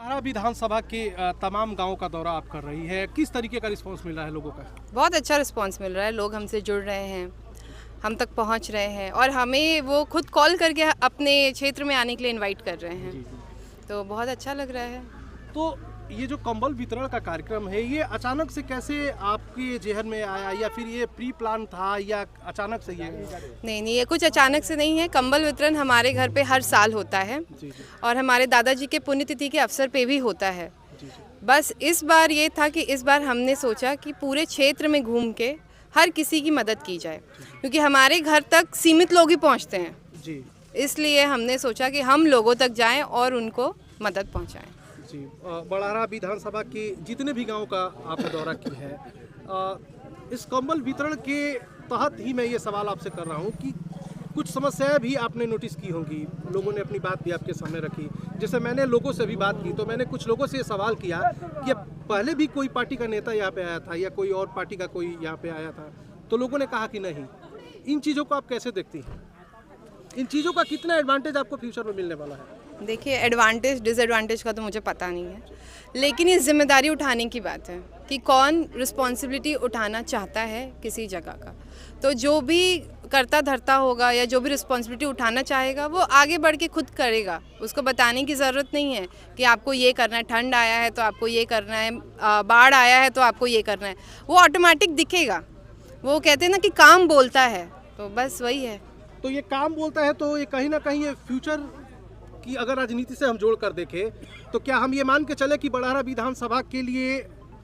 आरा विधानसभा के तमाम गांवों का दौरा आप कर रही है, किस तरीके का रिस्पांस मिल रहा है लोगों का? बहुत अच्छा रिस्पांस मिल रहा है। लोग हमसे जुड़ रहे हैं, हम तक पहुंच रहे हैं और हमें वो खुद कॉल करके अपने क्षेत्र में आने के लिए इनवाइट कर रहे हैं। तो बहुत अच्छा लग रहा है। तो ये जो कंबल वितरण का कार्यक्रम है, ये अचानक से कैसे आपके जेहन में आया, या फिर ये प्री प्लान था, या अचानक से ये? नहीं, ये कुछ अचानक से नहीं है। कंबल वितरण हमारे घर पे हर साल होता है और हमारे दादाजी के पुण्यतिथि के अवसर पे भी होता है। बस इस बार ये था कि इस बार हमने सोचा कि पूरे क्षेत्र में घूम के हर किसी की मदद की जाए, क्योंकि हमारे घर तक सीमित लोग ही पहुंचते हैं जी। इसलिए हमने सोचा कि हम लोगों तक जाएं और उनको मदद पहुंचाएं जी। बड़ारा विधानसभा के जितने भी गांव का आपने दौरा किया है, इस कंबल वितरण के तहत ही मैं ये सवाल आपसे कर रहा हूँ कि कुछ समस्याएं भी आपने नोटिस की होंगी, लोगों ने अपनी बात भी आपके सामने रखी। जैसे मैंने लोगों से भी बात की, तो मैंने कुछ लोगों से ये सवाल किया कि पहले भी कोई पार्टी का नेता यहाँ पे आया था या कोई और पार्टी का कोई यहाँ पे आया था, तो लोगों ने कहा कि नहीं। इन चीज़ों को आप कैसे देखती हैं? इन चीज़ों का कितना एडवांटेज आपको फ्यूचर में मिलने वाला है? देखिए, एडवांटेज डिसएडवांटेज का तो मुझे पता नहीं है, लेकिन ये जिम्मेदारी उठाने की बात है कि कौन रिस्पॉन्सिबिलिटी उठाना चाहता है किसी जगह का। तो जो भी करता धरता होगा या जो भी रिस्पॉन्सिबिलिटी उठाना चाहेगा वो आगे बढ़ के खुद करेगा। उसको बताने की ज़रूरत नहीं है कि आपको ये करना है, ठंड आया है तो आपको ये करना है, बाढ़ आया है तो आपको ये करना है। वो ऑटोमेटिक दिखेगा। वो कहते हैं ना कि काम बोलता है, तो बस वही है। तो ये काम बोलता है, तो ये कहीं ना कहीं ये फ्यूचर की अगर राजनीति से हम जोड़ कर देखें, तो क्या हम ये मान के चले कि बड़ारा विधानसभा के लिए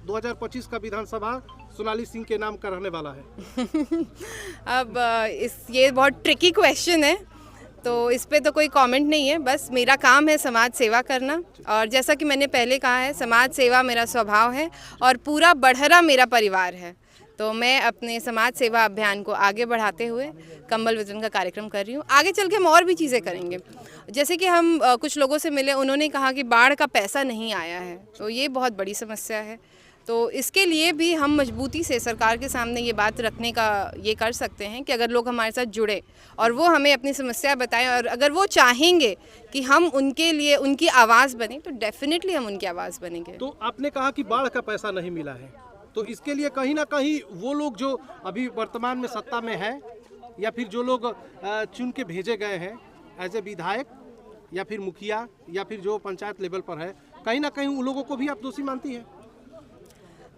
2025 का विधानसभा सोनाली सिंह के नाम का रहने वाला है? अब ये बहुत ट्रिकी क्वेश्चन है, तो इस पे तो कोई कमेंट नहीं है। बस मेरा काम है समाज सेवा करना, और जैसा कि मैंने पहले कहा है, समाज सेवा मेरा स्वभाव है और पूरा बड़हरा मेरा परिवार है। तो मैं अपने समाज सेवा अभियान को आगे बढ़ाते हुए कंबल वितरण का कार्यक्रम कर रही हूँ। आगे चल के हम और भी चीज़ें करेंगे। जैसे कि हम कुछ लोगों से मिले, उन्होंने कहा कि बाढ़ का पैसा नहीं आया है, तो ये बहुत बड़ी समस्या है। तो इसके लिए भी हम मजबूती से सरकार के सामने ये बात रखने का ये कर सकते हैं कि अगर लोग हमारे साथ जुड़े और वो हमें अपनी समस्या बताएं, और अगर वो चाहेंगे कि हम उनके लिए उनकी आवाज़ बने, तो डेफिनेटली हम उनकी आवाज़ बनेंगे। तो आपने कहा कि बाढ़ का पैसा नहीं मिला है, तो इसके लिए कहीं ना कहीं वो लोग जो अभी वर्तमान में सत्ता में है, या फिर जो लोग चुन के भेजे गए हैं एज ए विधायक या फिर मुखिया या फिर जो पंचायत लेवल पर है, कहीं ना कहीं उन लोगों को भी आप दोषी मानती हैं?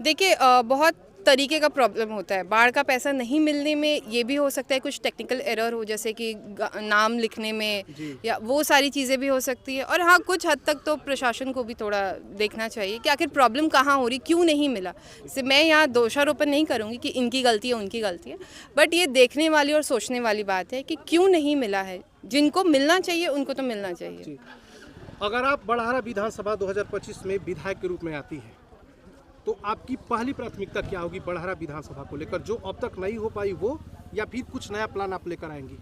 देखिए, बहुत तरीके का प्रॉब्लम होता है। बाढ़ का पैसा नहीं मिलने में ये भी हो सकता है कुछ टेक्निकल एरर हो, जैसे कि नाम लिखने में, या वो सारी चीज़ें भी हो सकती है। और हाँ, कुछ हद तक तो प्रशासन को भी थोड़ा देखना चाहिए कि आखिर प्रॉब्लम कहाँ हो रही, क्यों नहीं मिला। इससे मैं यहाँ दोषारोपण नहीं करूँगी कि इनकी गलती है उनकी गलती है, बट ये देखने वाली और सोचने वाली बात है कि क्यों नहीं मिला है। जिनको मिलना चाहिए उनको तो मिलना चाहिए। अगर आप बड़ारा विधानसभा 2025 में विधायक के रूप में आती है, तो आपकी पहली प्राथमिकता क्या होगी बड़ारा विधानसभा को लेकर, जो अब तक नहीं हो पाई वो, या फिर कुछ नया प्लान आप लेकर आएंगी?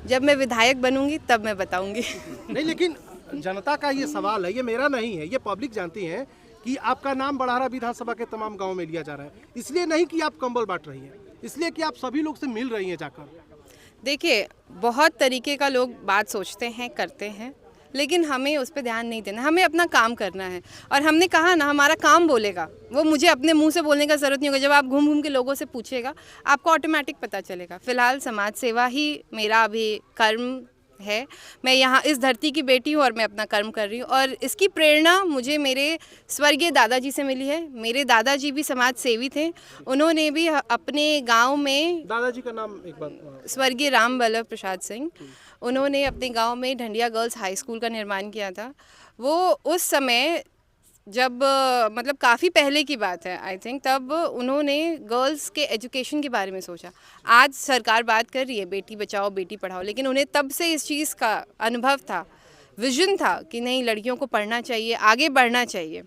जब मैं विधायक बनूंगी तब मैं बताऊंगी। नहीं, लेकिन जनता का ये सवाल है, ये मेरा नहीं है, ये पब्लिक जानती है कि आपका नाम बड़ारा विधानसभा के तमाम गाँव में लिया जा रहा है। इसलिए नहीं कि आप कंबल बांट रही है, इसलिए कि आप सभी लोग से मिल रही हैं जाकर। देखिए, बहुत तरीके का लोग बात सोचते हैं, करते हैं, लेकिन हमें उस पर ध्यान नहीं देना। हमें अपना काम करना है, और हमने कहा ना, हमारा काम बोलेगा। वो मुझे अपने मुंह से बोलने का ज़रूरत नहीं होगा। जब आप घूम घूम के लोगों से पूछेगा, आपको ऑटोमेटिक पता चलेगा। फ़िलहाल समाज सेवा ही मेरा अभी कर्म है। मैं यहाँ इस धरती की बेटी हूँ और मैं अपना कर्म कर रही हूँ, और इसकी प्रेरणा मुझे मेरे स्वर्गीय दादाजी से मिली है। मेरे दादाजी भी समाज सेवी थे। उन्होंने भी अपने गांव में, दादाजी का नाम एक बार? स्वर्गीय राम वल्लभ प्रसाद सिंह। उन्होंने अपने गांव में ढंडिया गर्ल्स हाई स्कूल का निर्माण किया था। वो उस समय, जब मतलब काफ़ी पहले की बात है आई थिंक, तब उन्होंने गर्ल्स के एजुकेशन के बारे में सोचा। आज सरकार बात कर रही है बेटी बचाओ बेटी पढ़ाओ, लेकिन उन्हें तब से इस चीज़ का अनुभव था, विजन था कि नहीं, लड़कियों को पढ़ना चाहिए, आगे बढ़ना चाहिए।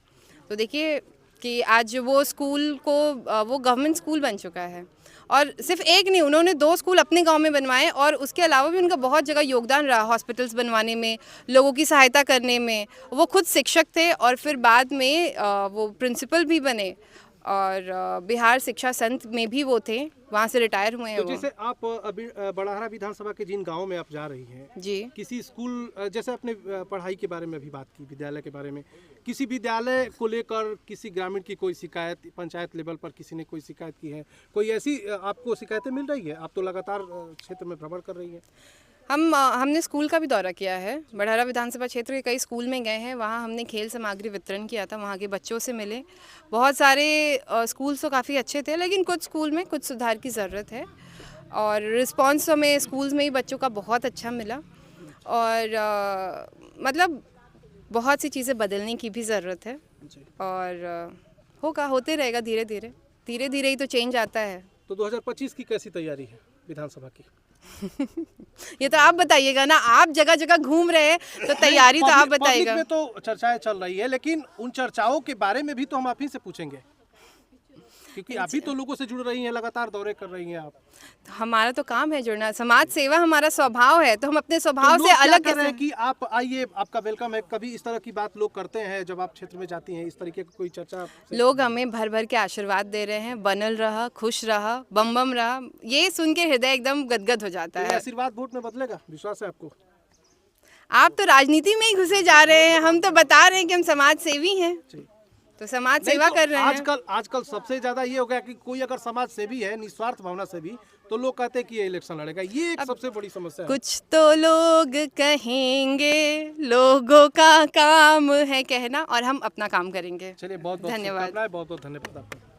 तो देखिए कि आज वो स्कूल को, वो गवर्नमेंट स्कूल बन चुका है। और सिर्फ एक नहीं, उन्होंने 2 स्कूल अपने गांव में बनवाए, और उसके अलावा भी उनका बहुत जगह योगदान रहा, हॉस्पिटल्स बनवाने में, लोगों की सहायता करने में। वो खुद शिक्षक थे और फिर बाद में वो प्रिंसिपल भी बने। और बिहार शिक्षा संत में भी वो थे, वहाँ से रिटायर हुए हैं तो वो। जैसे आप अभी बड़ाहरा विधानसभा के जिन गांवों में आप जा रही हैं, जी। किसी स्कूल, जैसे अपने पढ़ाई के बारे में भी बात की, विद्यालय के बारे में, किसी विद्यालय को लेकर किसी ग्रामीण की कोई शिकायत, पंचायत लेवल पर किसी ने कोई शिकायत की है, कोई ऐसी आपको शिकायतें मिल रही है? आप तो लगातार क्षेत्र में भ्रमण कर रही हैं। हमने स्कूल का भी दौरा किया है, बड़हरा विधानसभा क्षेत्र के कई स्कूल में गए हैं, वहाँ हमने खेल सामग्री वितरण किया था, वहाँ के बच्चों से मिले। बहुत सारे स्कूल्स तो काफ़ी अच्छे थे, लेकिन कुछ स्कूल में कुछ सुधार की ज़रूरत है, और रिस्पांस हमें स्कूल्स में ही बच्चों का बहुत अच्छा मिला। और मतलब बहुत सी चीज़ें बदलने की भी ज़रूरत है, और होगा, होते रहेगा, धीरे धीरे धीरे धीरे ही तो चेंज आता है। तो 2025 की कैसी तैयारी है विधानसभा की? ये तो आप बताइएगा ना, आप जगह जगह घूम रहे हैं तो तैयारी तो आप बताइएगा। पब्लिक में तो चर्चाएं चल रही है, लेकिन उन चर्चाओं के बारे में भी तो हम आप ही से पूछेंगे, क्योंकि आप भी तो लोगों से जुड़ रही हैं, लगातार दौरे कर रही हैं आप। तो हमारा तो काम है जुड़ना, समाज सेवा हमारा स्वभाव है, तो हम अपने तो स्वभाव लोग से क्या अलग कर रहे कैसे? हैं कि आप आइए, आपका वेलकम है। कभी इस तरह की बात लोग करते हैं जब आप क्षेत्र में जाती हैं, इस तरीके की कोई चर्चा लोग हमें भर भर के आशीर्वाद दे रहे हैं, बनल रहा, खुश रहा, बम बम रहा, ये सुन के हृदय एकदम गदगद हो जाता ये है। आशीर्वाद वोट में बदलेगा, विश्वास है आपको? आप तो राजनीति में ही घुसे जा रहे हैं, हम तो बता रहे हैं कि हम समाज सेवी हैं, जी। तो समाज नहीं सेवा तो कर रहे हैं। आजकल सबसे ज्यादा ये हो गया कि कोई अगर समाज सेवी है, निस्वार्थ भावना से भी, तो लोग कहते हैं कि ये इलेक्शन लड़ेगा। ये एक सबसे बड़ी समस्या है। कुछ तो लोग कहेंगे, लोगों का काम है कहना, और हम अपना काम करेंगे। चलिए, बहुत बहुत धन्यवाद। शुभकामनाएं, बहुत बहुत धन्यवाद आपका।